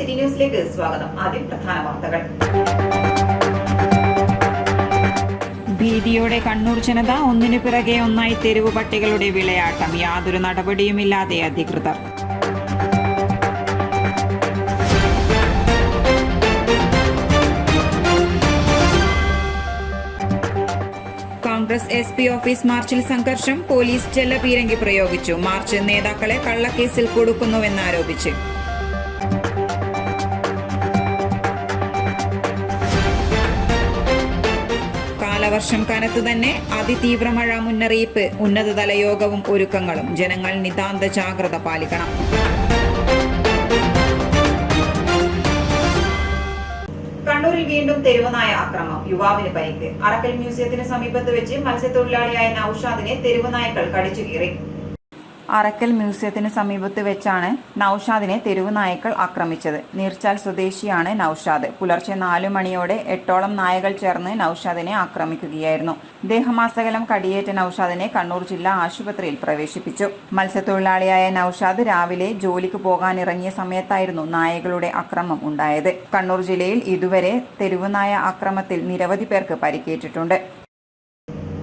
City ന്യൂസിലേക്ക് സ്വാഗതം. ആദ്യം പ്രധാന വാർത്തകൾ. ഭീതിയോടെ കണ്ണൂർ ജനത ഒന്നിനു പിറകെ ഒന്നായി തെരുവ് പട്ടികളുടെ വിളയാട്ടം. യാതൊരു നടപടിയുമില്ലാതെ അധികൃതർ. കോൺഗ്രസ് SP ഓഫീസ് മാർച്ചിൽ സംഘർഷം. പോലീസ് ജലപീരങ്കി പ്രയോഗിച്ചു. മാർച്ച് നേതാക്കളെ കള്ളക്കേസിൽ കൊടുക്കുന്നുവെന്നാരോപിച്ച്. കാലവർഷം കനത്തു തന്നെ. അതിതീവ്ര മഴ മുന്നറിയിപ്പ്. ഉന്നതതല യോഗവും ഒരുക്കങ്ങളും. ജനങ്ങൾ നിതാന്ത ജാഗ്രത പാലിക്കണം. കണ്ണൂരിൽ വീണ്ടും തെരുവുനായ ആക്രമണം. യുവാവിന് പരിക്ക്. അറക്കൽ മ്യൂസിയത്തിന് സമീപത്ത് വെച്ച് മത്സ്യത്തൊഴിലാളിയായ നൌഷാദിനെ തെരുവുനായ്ക്കൾ കടിച്ചു കീറി. അറക്കൽ മ്യൂസിയത്തിന് സമീപത്ത് വെച്ചാണ് നൌഷാദിനെ തെരുവ് നായ്ക്കൾ ആക്രമിച്ചത്. നീർച്ചാൽ സ്വദേശിയാണ് നൌഷാദ്. പുലർച്ചെ 4 മണിയോടെ 8ഓളം നായകൾ ചേർന്ന് നൌഷാദിനെ ആക്രമിക്കുകയായിരുന്നു. ദേഹമാസകലം കടിയേറ്റ നൌഷാദിനെ കണ്ണൂർ ജില്ലാ ആശുപത്രിയിൽ പ്രവേശിപ്പിച്ചു. മത്സ്യത്തൊഴിലാളിയായ നൌഷാദ് രാവിലെ ജോലിക്ക് പോകാനിറങ്ങിയ സമയത്തായിരുന്നു നായകളുടെ ആക്രമണം ഉണ്ടായത്. കണ്ണൂർ ജില്ലയിൽ ഇതുവരെ തെരുവുനായ ആക്രമണത്തിൽ നിരവധി പേർക്ക് പരിക്കേറ്റിട്ടുണ്ട്.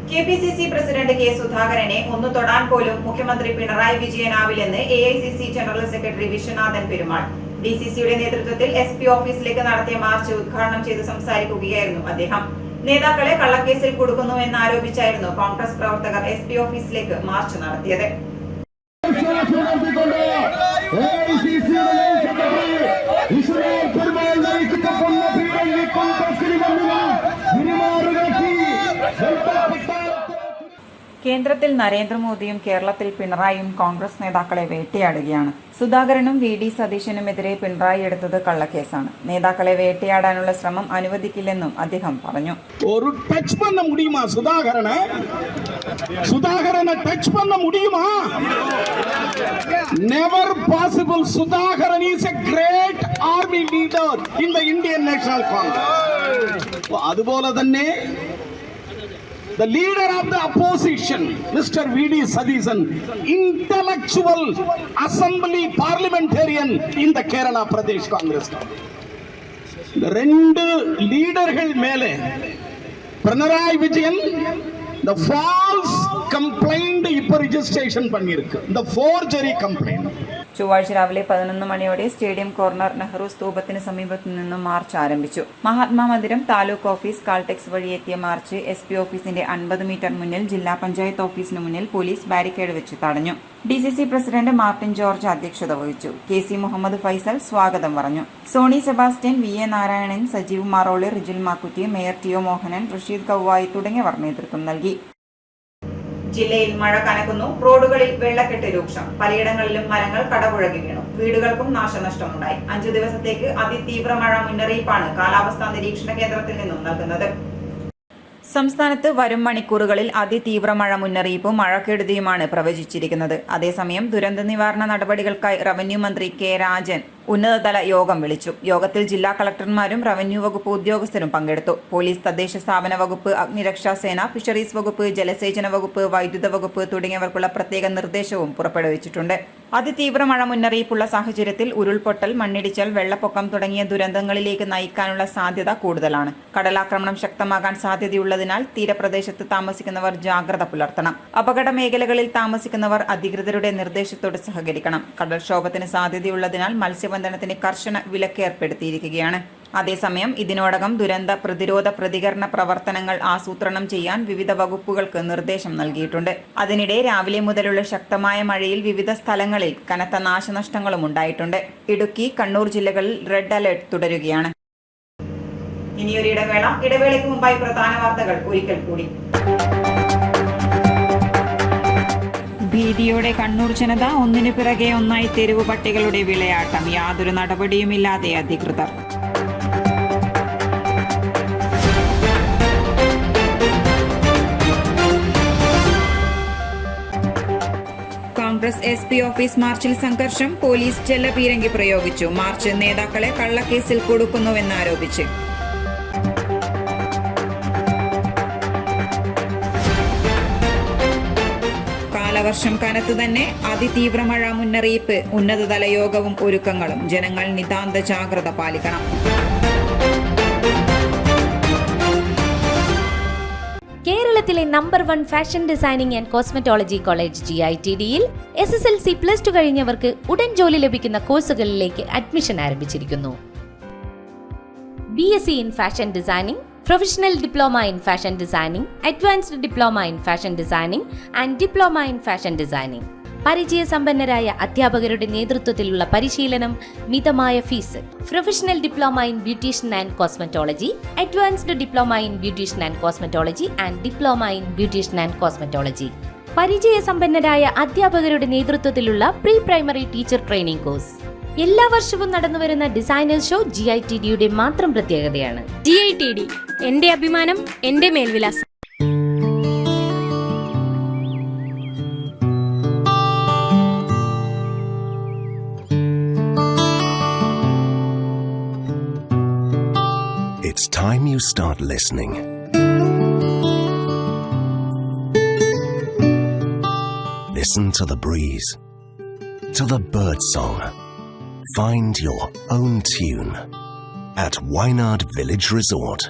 KPCC president K. സുധാകരനെ ഒന്ന് തൊടാൻ പോലും മുഖ്യമന്ത്രി പിണറായി വിജയനാവില്ലെന്ന് AICC general secretary Viswanathan Perumal. DCCയുടെ നേതൃത്വത്തിൽ SP ഓഫീസിലേക്ക് നടത്തിയ മാർച്ച് ഉദ്ഘാടനം ചെയ്ത് സംസാരിക്കുകയായിരുന്നു അദ്ദേഹം. നേതാക്കളെ കള്ളക്കേസിൽ കൊടുക്കുന്നുവെന്നാരോപിച്ചായിരുന്നു കോൺഗ്രസ് പ്രവർത്തകർ SP ഓഫീസിലേക്ക് മാർച്ച് നടത്തിയത്. കേന്ദ്രത്തിൽ നരേന്ദ്രമോദിയും കേരളത്തിൽ പിണറായിയും കോൺഗ്രസ് നേതാക്കളെ വേട്ടയാടുകയാണ്. സുധാകരനും VD സതീശനുമെതിരെ പിണറായി എടുത്തത് കള്ളക്കേസാണ്. നേതാക്കളെ വേട്ടയാടാനുള്ള ശ്രമം അനുവദിക്കില്ലെന്നും അദ്ദേഹം പറഞ്ഞു. ഒരു ടച്ച് பண்ண முடியுமா സുധാകരനെ ടച്ച് பண்ண முடியுமா? never possible. Sudhakaran is a great army leader in the Indian National Congress. അതുപോലെ തന്നെ the leader of the opposition, Mr. VD Sadishan, intellectual assembly parliamentarian in the Kerala Pradesh Congress. The rendu leadergal mele Pinarayi Vijayan the false complaint ipo registration pannirukku, the forgery complaint. ചൊവ്വാഴ്ച രാവിലെ 11 മണിയോടെ stadium corner Nehru സ്തൂപത്തിന് സമീപത്തു നിന്നും March ആരംഭിച്ചു. മഹാത്മാ മന്ദിരം, taluk office, Caltex വഴി എത്തിയ March SP ഓഫീസിന്റെ 50 മീറ്റർ മുന്നിൽ ജില്ലാ പഞ്ചായത്ത് ഓഫീസിന് മുന്നിൽ പോലീസ് ബാരിക്കേഡ് വെച്ച് തടഞ്ഞു. DCC പ്രസിഡന്റ് മാർട്ടിൻ ജോർജ് അധ്യക്ഷത വഹിച്ചു. KC മുഹമ്മദ് ഫൈസൽ സ്വാഗതം പറഞ്ഞു. Sony Sebastian, VA Narayanan, Sajeev Maroli, Rijil Makkutty, mayor TO Mohanan, Rasheed Kauvayi തുടങ്ങിയവർ നേതൃത്വം നൽകി. ജില്ലയിൽ മഴ കനക്കുന്നു. റോഡുകളിൽ വെള്ളക്കെട്ട് രൂക്ഷം. പലയിടങ്ങളിലും മരങ്ങൾ കടപുഴകി വീണു. വീടുകൾക്കും നാശനഷ്ടമുണ്ടായി. 5 ദിവസത്തേക്ക് അതിതീവ്ര മഴ മുന്നറിയിപ്പാണ് കാലാവസ്ഥാ നിരീക്ഷണ കേന്ദ്രത്തിൽ നിന്നും നൽകുന്നത്. സംസ്ഥാനത്ത് വരും മണിക്കൂറുകളിൽ അതിതീവ്ര മഴ മുന്നറിയിപ്പും മഴക്കെടുതിയുമാണ് പ്രവചിച്ചിരിക്കുന്നത്. അതേസമയം ദുരന്ത നിവാരണ നടപടികൾക്കായി റവന്യൂ മന്ത്രി K. രാജൻ ഉന്നതതല യോഗം വിളിച്ചു. യോഗത്തിൽ ജില്ലാ കളക്ടർമാരും റവന്യൂ വകുപ്പ് ഉദ്യോഗസ്ഥരും പങ്കെടുത്തു. പോലീസ്, തദ്ദേശ സ്ഥാപന വകുപ്പ്, അഗ്നിരക്ഷാസേന, ഫിഷറീസ് വകുപ്പ്, ജലസേചന വകുപ്പ്, വൈദ്യുത വകുപ്പ് തുടങ്ങിയവർക്കുള്ള പ്രത്യേക നിർദ്ദേശവും പുറപ്പെടുവിച്ചിട്ടുണ്ട്. അതിതീവ്ര മഴ മുന്നറിയിപ്പുള്ള സാഹചര്യത്തിൽ ഉരുൾപൊട്ടൽ, മണ്ണിടിച്ചൽ, വെള്ളപ്പൊക്കം തുടങ്ങിയ ദുരന്തങ്ങളിലേക്ക് നയിക്കാനുള്ള സാധ്യത കൂടുതലാണ്. കടലാക്രമണം ശക്തമാകാൻ സാധ്യതയുള്ളതിനാൽ തീരപ്രദേശത്ത് താമസിക്കുന്നവർ ജാഗ്രത പുലർത്തണം. അപകട മേഖലകളിൽ താമസിക്കുന്നവർ അധികൃതരുടെ നിർദ്ദേശത്തോട് സഹകരിക്കണം. കടൽക്ഷോഭത്തിന് സാധ്യതയുള്ളതിനാൽ മത്സ്യബന്ധനത്തിന് കർശന വിലക്ക് ഏർപ്പെടുത്തിയിരിക്കുകയാണ്. അതേസമയം ഇതിനോടകം ദുരന്ത പ്രതിരോധ പ്രതികരണ പ്രവർത്തനങ്ങൾ ആസൂത്രണം ചെയ്യാൻ വിവിധ വകുപ്പുകൾക്ക് നിർദ്ദേശം നൽകിയിട്ടുണ്ട്. അതിനിടെ രാവിലെ മുതലുള്ള ശക്തമായ മഴയിൽ വിവിധ സ്ഥലങ്ങളിൽ കനത്ത നാശനഷ്ടങ്ങളും ഉണ്ടായിട്ടുണ്ട്. ഇടുക്കി, കണ്ണൂർ ജില്ലകളിൽ റെഡ് അലർട്ട് തുടരുകയാണ്. ഇനിയൊരു ഇടവേള. ഇടവേളയ്ക്ക് മുമ്പായി പ്രധാന വാർത്തകൾ ഒരിക്കൽ കൂടി. ഭീതിയോടെ കണ്ണൂർ ജനത ഒന്നിനു പിറകെ ഒന്നായി തെരുവ് പട്ടികളുടെ വിളയാട്ടം. യാതൊരു നടപടിയുമില്ലാതെ അധികൃതർ. കോൺഗ്രസ് SP ഓഫീസ് മാർച്ചിൽ സംഘർഷം. പോലീസ് ജലപീരങ്കി പ്രയോഗിച്ചു. മാർച്ച് നേതാക്കളെ കള്ളക്കേസിൽ കൊടുക്കുന്നുവെന്നാരോപിച്ച്. കാലവർഷം കനത്തു തന്നെ, അതിതീവ്ര മഴ മുന്നറിയിപ്പ്, ഉന്നതതല യോഗവും ഒരുക്കങ്ങളും. ജനങ്ങൾ നിതാന്ത ജാഗ്രത പാലിക്കണം. കേരളത്തിലെ number 1 fashion designing and cosmetology college GITDയിൽ SSLC+2 കഴിഞ്ഞവർക്ക് ഉടൻ ജോലി ലഭിക്കുന്ന കോഴ്സുകളിലേക്ക് അഡ്മിഷൻ ആരംഭിച്ചിരിക്കുന്നു. BSc in Fashion Designing, Professional Diploma in Fashion Designing, Advanced Diploma in Fashion Designing and Diploma in Fashion Designing. പരിചയസമ്പന്നരായ അധ്യാപകരുടെ നേതൃത്വത്തിലുള്ള പരിശീലനം, മിതമായ fees. Professional diploma in beautician and cosmetology, advanced diploma in beautician and cosmetology and diploma in beautician and cosmetology. പരിചയസമ്പന്നരായ അധ്യാപകരുടെ നേതൃത്വത്തിലുള്ള pre primary teacher training course. എല്ലാ വർഷവും നടന്നുവരുന്ന ഡിസൈനേഴ്സ് ഷോ GITDയുടെ മാത്രം പ്രത്യേകതയാണ്. GITD എന്റെ അഭിമാനം, എന്റെ മേൽവിലാസം. It's time you start listening. Listen to the breeze, to the bird song. Find your own tune at Wayanad Village Resort.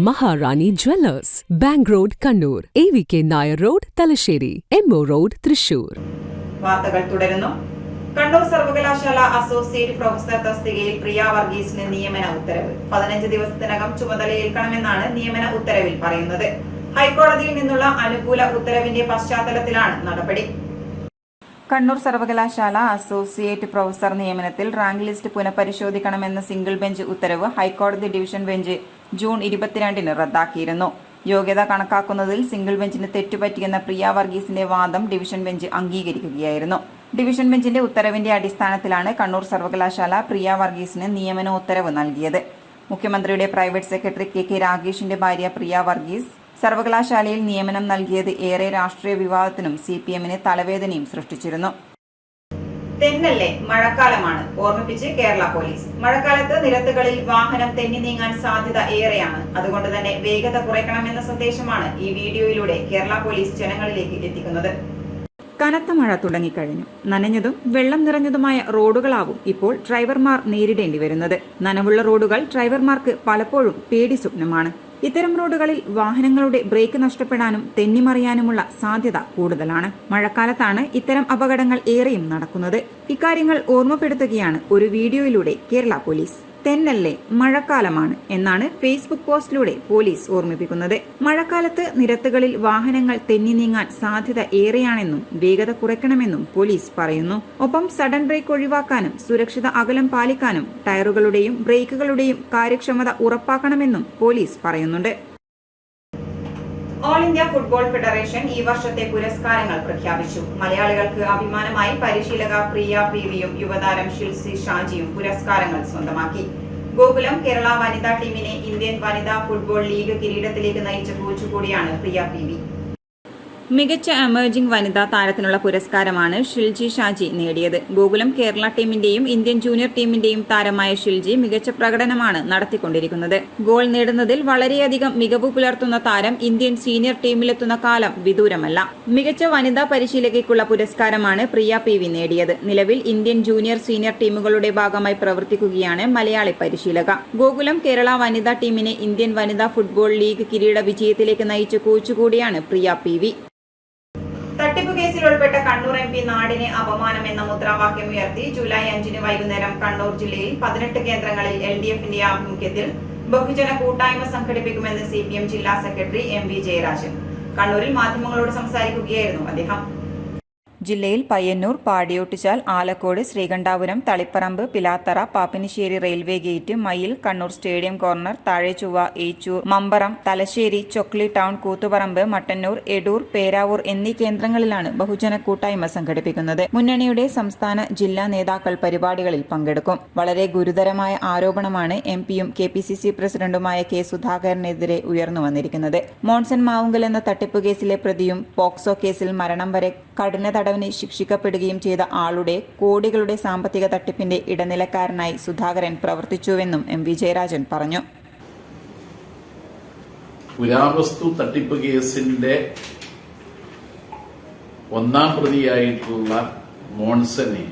Maharani Jewellers, Bank Road, Kannur, AVK Nair Road, Talasheri, MO Road, Thrissur. വാർത്തകൾ തുടരുന്നു. കണ്ണൂർ സർവകലാശാല associate professor തസ്തികയിൽ പ്രിയ വർഗീസിന് നിയമന ഉത്തരവ്. 15 ദിവസത്തിനകം ചുമതലയേൽക്കണമെന്നാണ് നിയമന ഉത്തരവിൽ പറയുന്നത്. ഹൈക്കോടതിയിൽ നിന്നുള്ള അനുകൂല ഉത്തരവിന്റെ പശ്ചാത്തലത്തിലാണ് നടപടി. കണ്ണൂർ സർവകലാശാല അസോസിയേറ്റ് പ്രൊഫസർ നിയമനത്തിൽ റാങ്ക് ലിസ്റ്റ് പുനഃപരിശോധിക്കണമെന്ന സിംഗിൾ ബെഞ്ച് ഉത്തരവ് ഹൈക്കോടതി ഡിവിഷൻ ബെഞ്ച് ജൂൺ 22 റദ്ദാക്കിയിരുന്നു. യോഗ്യത കണക്കാക്കുന്നതിൽ സിംഗിൾ ബെഞ്ചിന് തെറ്റുപറ്റിയെന്ന പ്രിയ വർഗീസിന്റെ വാദം ഡിവിഷൻ ബെഞ്ച് അംഗീകരിക്കുകയായിരുന്നു. ഡിവിഷൻ ബെഞ്ചിന്റെ ഉത്തരവിന്റെ അടിസ്ഥാനത്തിലാണ് കണ്ണൂർ സർവകലാശാല പ്രിയ വർഗീസിന് നിയമന ഉത്തരവ് നൽകിയത്. മുഖ്യമന്ത്രിയുടെ പ്രൈവറ്റ് സെക്രട്ടറി KK രാഗേഷിന്റെ ഭാര്യ പ്രിയ വർഗീസ് സർവകലാശാലയിൽ നിയമനം നൽകിയത് ഏറെ രാഷ്ട്രീയ വിവാദത്തിനും CPM-ന് തലവേദനയും സൃഷ്ടിച്ചിരുന്നു. തെന്നല്ലേ, മഴക്കാലമാണ്, ഓർമ്മിപ്പിച്ച് കേരള പോലീസ്. മഴക്കാലത്ത് നിരത്തുകളിൽ വാഹനം തെന്നി നീങ്ങാൻ സാധ്യത ഏറെയാണ്. അതുകൊണ്ട് തന്നെ വേഗത കുറയ്ക്കണമെന്ന സന്ദേശമാണ് ഈ വീഡിയോയിലൂടെ കേരള പോലീസ് ജനങ്ങളിലേക്ക് എത്തിക്കുന്നത്. കനത്ത മഴ തുടങ്ങിക്കഴിഞ്ഞു. നനഞ്ഞതും വെള്ളം നിറഞ്ഞതുമായ റോഡുകളാവും ഇപ്പോൾ ഡ്രൈവർമാർ നേരിടേണ്ടി വരുന്നത്. നനവുള്ള റോഡുകൾ ഡ്രൈവർമാർക്ക് പലപ്പോഴും പേടി സ്വപ്നമാണ്. ഇത്തരം റോഡുകളിൽ വാഹനങ്ങളുടെ ബ്രേക്ക് നഷ്ടപ്പെടാനും തെന്നിമറിയാനുമുള്ള സാധ്യത കൂടുതലാണ്. മഴക്കാലത്താണ് ഇത്തരം അപകടങ്ങൾ ഏറെയും നടക്കുന്നത്. ഇക്കാര്യങ്ങൾ ഓർമ്മപ്പെടുത്തുകയാണ് ഒരു വീഡിയോയിലൂടെ കേരള പോലീസ്. തെന്നല്ലേ, മഴക്കാലമാണ് എന്നാണ് ഫേസ്ബുക്ക് പോസ്റ്റിലൂടെ പോലീസ് ഓർമ്മിപ്പിക്കുന്നത്. മഴക്കാലത്ത് നിരത്തുകളിൽ വാഹനങ്ങൾ തെന്നി നീങ്ങാൻ സാധ്യത ഏറെയാണെന്നും വേഗത കുറയ്ക്കണമെന്നും പോലീസ് പറയുന്നു. ഒപ്പം സഡൻ ബ്രേക്ക് ഒഴിവാക്കാനും സുരക്ഷിത അകലം പാലിക്കാനും ടയറുകളുടെയും ബ്രേക്കുകളുടെയും കാര്യക്ഷമത ഉറപ്പാക്കണമെന്നും പോലീസ് പറയുന്നുണ്ട്. ഓൾ ഇന്ത്യ ഫുട്ബോൾ ഫെഡറേഷൻ ഈ വർഷത്തെ പുരസ്കാരങ്ങൾ പ്രഖ്യാപിച്ചു. മലയാളികൾക്ക് അഭിമാനമായി പരിശീലക പ്രിയ PVയും യുവതാരം ഷിൽസി ഷാജിയും പുരസ്കാരങ്ങൾ സ്വന്തമാക്കി. ഗോകുലം കേരള വനിതാ ടീമിനെ ഇന്ത്യൻ വനിതാ ഫുട്ബോൾ ലീഗ് കിരീടത്തിലേക്ക് നയിച്ച കോച്ച് കൂടിയാണ് പ്രിയ PV. മികച്ച എമേർജിംഗ് വനിതാ താരത്തിനുള്ള പുരസ്കാരമാണ് ഷിൽജി ഷാജി നേടിയത്. ഗോകുലം കേരള ടീമിന്റെയും ഇന്ത്യൻ ജൂനിയർ ടീമിന്റെയും താരമായ ഷിൽജി മികച്ച പ്രകടനമാണ് നടത്തിക്കൊണ്ടിരിക്കുന്നത്. ഗോൾ നേടുന്നതിൽ വളരെയധികം മികവ് പുലർത്തുന്ന താരം ഇന്ത്യൻ സീനിയർ ടീമിലെത്തുന്ന കാലം വിദൂരമല്ല. മികച്ച വനിതാ പരിശീലകയ്ക്കുള്ള പുരസ്കാരമാണ് പ്രിയ PV നേടിയത്. നിലവിൽ ഇന്ത്യൻ ജൂനിയർ സീനിയർ ടീമുകളുടെ ഭാഗമായി പ്രവർത്തിക്കുകയാണ് മലയാളി പരിശീലക. ഗോകുലം കേരള വനിതാ ടീമിനെ ഇന്ത്യൻ വനിതാ ഫുട്ബോൾ ലീഗ് കിരീട വിജയത്തിലേക്ക് നയിച്ച കോച്ച് കൂടിയാണ് പ്രിയ PV. തട്ടിപ്പ് കേസിൽ ഉൾപ്പെട്ട കണ്ണൂർ MP നാടിന് അപമാനം എന്ന മുദ്രാവാക്യം ഉയർത്തി ജൂലൈ 5 വൈകുന്നേരം കണ്ണൂർ ജില്ലയിൽ 18 കേന്ദ്രങ്ങളിൽ LDF-ന്റെ ആഭിമുഖ്യത്തിൽ ബഹുജന കൂട്ടായ്മ സംഘടിപ്പിക്കുമെന്ന് CPM ജില്ലാ സെക്രട്ടറി MV ജയരാജൻ. കണ്ണൂരിൽ മാധ്യമങ്ങളോട് സംസാരിക്കുകയായിരുന്നു അദ്ദേഹം. ജില്ലയിൽ Payyanur, Padiyottuchal, Alakode, Sreekandapuram, Taliparamba, Pilathara, Pappinisseri railway gate, Mayil, Kannur stadium corner, Thazhechovva, Echur, Mambaram, Thalassery, Chokli town, Kuthuparamba, Mattannur, Edoor, Peravoor എന്നീ കേന്ദ്രങ്ങളിലാണ് ബഹുജന കൂട്ടായ്മ സംഘടിപ്പിക്കുന്നത്. മുന്നണിയുടെ സംസ്ഥാന ജില്ലാ നേതാക്കൾ പരിപാടികളിൽ പങ്കെടുക്കും. വളരെ ഗുരുതരമായ ആരോപണമാണ് MP-യും KPCC പ്രസിഡന്റുമായ K സുധാകരനെതിരെ ഉയർന്നുവന്നിരിക്കുന്നത്. മോൺസൺ മാവുങ്കൽ എന്ന തട്ടിപ്പ് കേസിലെ പ്രതിയും പോക്സോ കേസിൽ മരണം വരെ കഠിന തടവിന് ശിക്ഷിക്കപ്പെടുകയും ചെയ്ത ആളുടെ കോടികളുടെ സാമ്പത്തിക തട്ടിപ്പിന്റെ ഇടനിലക്കാരനായി സുധാകരൻ പ്രവർത്തിച്ചുവെന്നും MV ജയരാജൻ പറഞ്ഞു. പുരാവസ്തു തട്ടിപ്പ് കേസിന്റെ 1-ാം പ്രതിയായിട്ടുള്ള മോൺസനെ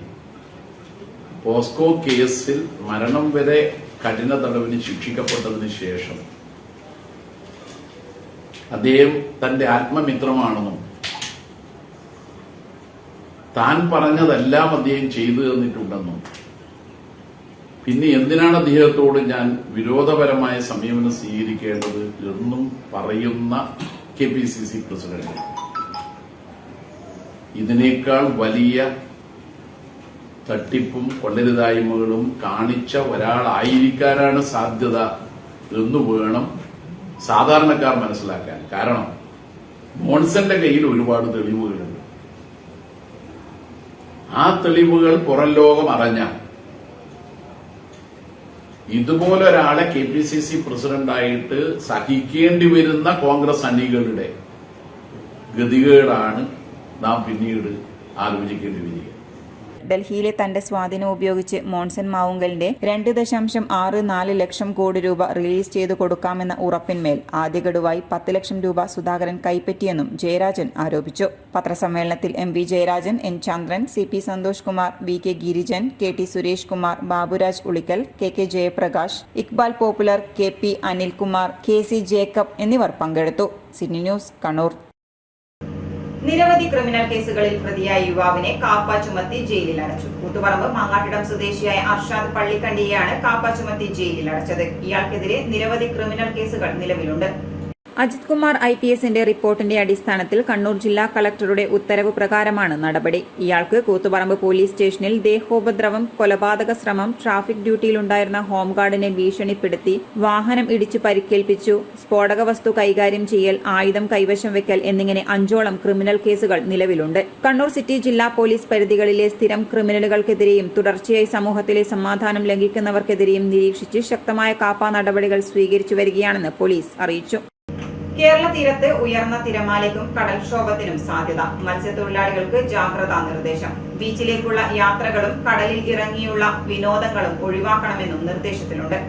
പോസ്കോ കേസിൽ മരണം വരെ കഠിന തടവിന് ശിക്ഷിക്കപ്പെട്ടതിന് ശേഷം അദ്ദേഹം തന്റെ ആത്മമിത്രമാണെന്നും താൻ പറഞ്ഞതെല്ലാം അദ്ദേഹം ചെയ്തു തന്നിട്ടുണ്ടെന്നും പിന്നെ എന്തിനാണ് അദ്ദേഹത്തോട് ഞാൻ വിരോധപരമായ സമീപനം സ്വീകരിക്കേണ്ടത് എന്നും പറയുന്ന KPCC പ്രസിഡന്റ് ഇതിനേക്കാൾ വലിയ തട്ടിപ്പും കൊള്ളരുതായ്മകളും കാണിച്ച ഒരാളായിരിക്കാനാണ് സാധ്യത എന്ന് വേണം സാധാരണക്കാർ മനസ്സിലാക്കാൻ. കാരണം മോൺസന്റെ കയ്യിൽ ഒരുപാട് തെളിവുകളുണ്ട്. ആ തെളിവുകൾ പുറം ലോകം അറിഞ്ഞാൽ ഇതുപോലൊരാളെ KPCC പ്രസിഡന്റായിട്ട് സഹിക്കേണ്ടി വരുന്ന കോൺഗ്രസ് അണികളുടെ ഗതികേടാണ് നാം പിന്നീട് ആലോചിക്കേണ്ടി വരിക. ഡൽഹിയിലെ തന്റെ സ്വാധീനം ഉപയോഗിച്ച് മോൺസൺ മാവുങ്കലിന്റെ 2.64 ലക്ഷം കോടി രൂപ റിലീസ് ചെയ്തു കൊടുക്കാമെന്ന ഉറപ്പിന്മേൽ ആദ്യഗഡുവായി 10 ലക്ഷം രൂപ സുധാകരൻ കൈപ്പറ്റിയെന്നും ജയരാജൻ ആരോപിച്ചു. പത്രസമ്മേളനത്തിൽ MV Jayarajan, N Chandran, CP Santhosh Kumar, VK Girijan, KT Suresh Kumar, Baburaj Ulikkal, KK Jayaprakash, Iqbal Popular, KP Anilkumar, KC Jacob എന്നിവർ പങ്കെടുത്തു. Sydney news, Kannur. നിരവധി ക്രിമിനൽ കേസുകളിൽ പ്രതിയായ യുവാവിനെ കാപ്പ ചുമത്തി ജയിലിൽ അടച്ചു. കൂത്തുപറമ്പ് മാങ്ങാട്ടിടം സ്വദേശിയായ അർഷാദ് പള്ളിക്കണ്ടിയെയാണ് കാപ്പ ചുമത്തി ജയിലിൽ അടച്ചത്. ഇയാൾക്കെതിരെ നിരവധി ക്രിമിനൽ കേസുകൾ നിലവിലുണ്ട്. അജിത് കുമാർ IPSന്റെ റിപ്പോർട്ടിന്റെ അടിസ്ഥാനത്തിൽ കണ്ണൂർ ജില്ലാ കളക്ടറുടെ ഉത്തരവ് പ്രകാരമാണ് നടപടി. ഇയാൾക്ക് കൂത്തുപറമ്പ് പോലീസ് സ്റ്റേഷനിൽ ദേഹോപദ്രവം, കൊലപാതക ശ്രമം, ട്രാഫിക് ഡ്യൂട്ടിയിലുണ്ടായിരുന്ന ഹോംഗാർഡിനെ ഭീഷണിപ്പെടുത്തി, വാഹനം ഇടിച്ചു പരിക്കേൽപ്പിച്ചു, സ്ഫോടക വസ്തു കൈകാര്യം ചെയ്യൽ, ആയുധം കൈവശം വെക്കൽ എന്നിങ്ങനെ 5ഓളം ക്രിമിനൽ കേസുകൾ നിലവിലുണ്ട്. കണ്ണൂർ സിറ്റി ജില്ലാ പോലീസ് പരിധികളിലെ സ്ഥിരം ക്രിമിനലുകൾക്കെതിരെയും തുടർച്ചയായി സമൂഹത്തിലെ സമാധാനം ലംഘിക്കുന്നവർക്കെതിരെയും നിരീക്ഷിച്ച് ശക്തമായ കാപ്പ നടപടികൾ സ്വീകരിച്ചു വരികയാണെന്ന് പോലീസ് അറിയിച്ചു. കേരള തീരത്ത് ഉയർന്ന തിരമാലയ്ക്കും കടൽക്ഷോഭത്തിനും സാധ്യത. മത്സ്യത്തൊഴിലാളികൾക്ക് ജാഗ്രതാ നിർദ്ദേശം. ബീച്ചിലേക്കുള്ള യാത്രകളും കടലിൽ ഇറങ്ങിയുള്ള വിനോദങ്ങളും ഒഴിവാക്കണമെന്നും നിർദ്ദേശത്തിലുണ്ട്.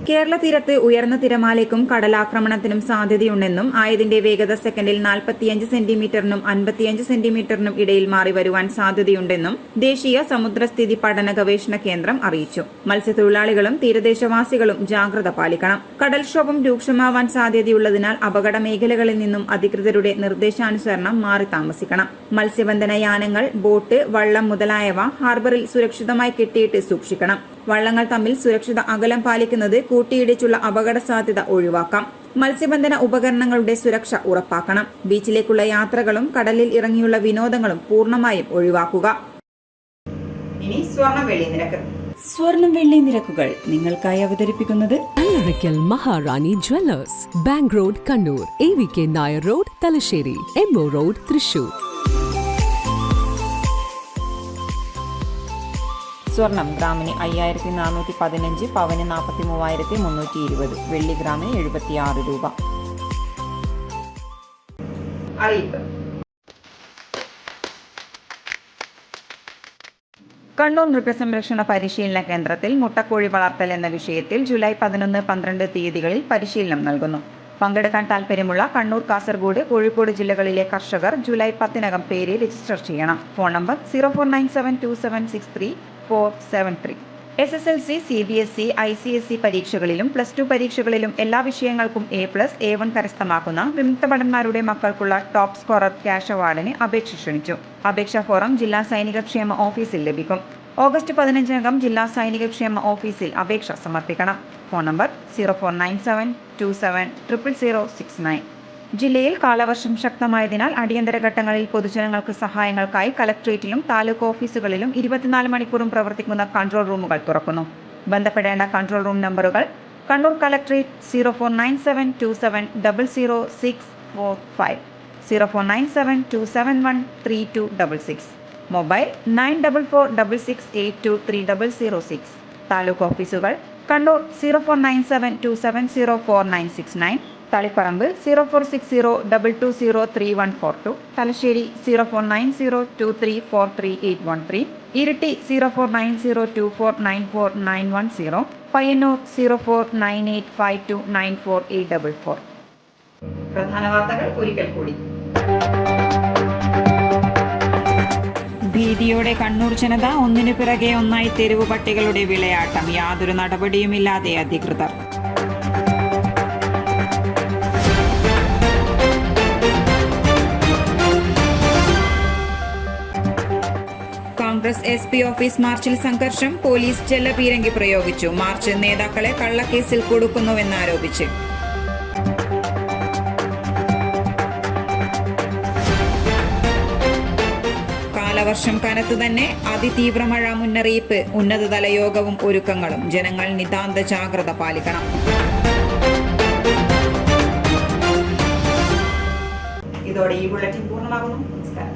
കേരള തീരത്ത് ഉയർന്ന തിരമാലയ്ക്കും കടലാക്രമണത്തിനും സാധ്യതയുണ്ടെന്നും ആയതിന്റെ വേഗത സെക്കൻഡിൽ 45 സെന്റിമീറ്ററിനും 55 സെന്റിമീറ്ററിനും ഇടയിൽ മാറി വരുവാൻ സാധ്യതയുണ്ടെന്നും ദേശീയ സമുദ്രസ്ഥിതി പഠന ഗവേഷണ കേന്ദ്രം അറിയിച്ചു. മത്സ്യത്തൊഴിലാളികളും തീരദേശവാസികളും ജാഗ്രത പാലിക്കണം. കടൽക്ഷോഭം രൂക്ഷമാവാൻ സാധ്യതയുള്ളതിനാൽ അപകട മേഖലകളിൽ നിന്നും അധികൃതരുടെ നിർദ്ദേശാനുസരണം മാറി താമസിക്കണം. മത്സ്യബന്ധന യാനങ്ങൾ, ബോട്ട്, വള്ളം മുതലായവ ഹാർബറിൽ സുരക്ഷിതമായി കെട്ടിയിട്ട് സൂക്ഷിക്കണം. വള്ളങ്ങൾ തമ്മിൽ സുരക്ഷിത അകലം പാലിക്കുന്നത് കൂട്ടിയിടിച്ചുള്ള അപകട സാധ്യത ഒഴിവാക്കാം. മത്സ്യബന്ധന ഉപകരണങ്ങളുടെ സുരക്ഷ ഉറപ്പാക്കണം. ബീച്ചിലേക്കുള്ള യാത്രകളും കടലിൽ ഇറങ്ങിയുള്ള വിനോദങ്ങളും പൂർണ്ണമായും ഒഴിവാക്കുക. ഇനി സ്വർണം വെള്ളി നിരക്ക്. സ്വർണം വെള്ളി നിരക്കുകൾ നിങ്ങൾക്കായി അവതരിപ്പിക്കുന്നത് Allarackal Maharani jewellers, bank road Kannur, AVK Nair road Thalassery, MO road Thrissur. സ്വർണം ഗ്രാമിന് 5415, പവന് 43,320, വെള്ളി ഗ്രാമിന് 76 രൂപ. അറിയിപ്പ്. കണ്ണൂർ മൃഗസംരക്ഷണ പരിശീലന കേന്ദ്രത്തിൽ മുട്ടക്കോഴി വളർത്തൽ എന്ന വിഷയത്തിൽ ജൂലൈ 11, 12 തീയതികളിൽ പരിശീലനം നൽകുന്നു. പങ്കെടുക്കാൻ താൽപ്പര്യമുള്ള കണ്ണൂർ, കാസർഗോഡ്, കോഴിക്കോട് ജില്ലകളിലെ കർഷകർ ജൂലൈ 10-നകം പേര് രജിസ്റ്റർ ചെയ്യണം. Phone number 04972763 SSLC, CBSE, ICSE പരീക്ഷകളിലും +2 പരീക്ഷകളിലും എല്ലാ വിഷയങ്ങൾക്കും A+, A1 കരസ്ഥമാക്കുന്ന വിമുക്ത ഭടന്മാരുടെ മക്കൾക്കുള്ള ടോപ്പ് സ്കോറർ ക്യാഷ് അവാർഡിന് അപേക്ഷ ക്ഷണിച്ചു. അപേക്ഷാ ഫോറം ജില്ലാ സൈനികക്ഷേമ ഓഫീസിൽ ലഭിക്കും. ഓഗസ്റ്റ് 15-നകം ജില്ലാ സൈനികക്ഷേമ ഓഫീസിൽ അപേക്ഷ സമർപ്പിക്കണം. Phone number 049727000069. ജില്ലയിൽ കാലവർഷം ശക്തമായതിനാൽ അടിയന്തര ഘട്ടങ്ങളിൽ പൊതുജനങ്ങൾക്ക് സഹായങ്ങൾക്കായി കലക്ട്രേറ്റിലും താലൂക്ക് ഓഫീസുകളിലും 24 മണിക്കൂറും പ്രവർത്തിക്കുന്ന കൺട്രോൾ റൂമുകൾ തുറക്കുന്നു. ബന്ധപ്പെടേണ്ട കൺട്രോൾ റൂം നമ്പറുകൾ: കണ്ണൂർ കലക്ട്രേറ്റ് 049727000645, 049727132266, മൊബൈൽ 944668230006. താലൂക്ക് ഓഫീസുകൾ: കണ്ണൂർ 049727049669, തളിപ്പറമ്പ് 046022031442, തലശ്ശേരി 049023433813, ഇരിട്ടി 049024949110, പയ്യന്നൂർ 0498529484. പ്രധാന വാർത്തകൾ ഒരിക്കൽ കൂടി. ഭീതിയോടെ കണ്ണൂർ ജനത, ഒന്നിനു പിറകെ ഒന്നായി തെരുവ് പട്ടികളുടെ വിളയാട്ടം, യാതൊരു നടപടിയുമില്ലാതെ അധികൃതർ. കോൺഗ്രസ് SP ഓഫീസ് മാർച്ചിൽ സംഘർഷം, പോലീസ് ജലപീരങ്കി പ്രയോഗിച്ചു. മാർച്ച് നേതാക്കളെ കള്ളക്കേസിൽ കൊടുക്കുന്നുവെന്നാരോപിച്ച്. കാലവർഷം കനത്തു തന്നെ, അതിതീവ്ര മഴ മുന്നറിയിപ്പ്, ഉന്നതതല യോഗവും ഒരുക്കങ്ങളും. ജനങ്ങൾ നിതാന്ത ജാഗ്രത പാലിക്കണം. ഇതോടെ ഈ ബുള്ളറ്റിൻ പൂർണ്ണമാകുന്നു. നമസ്കാരം.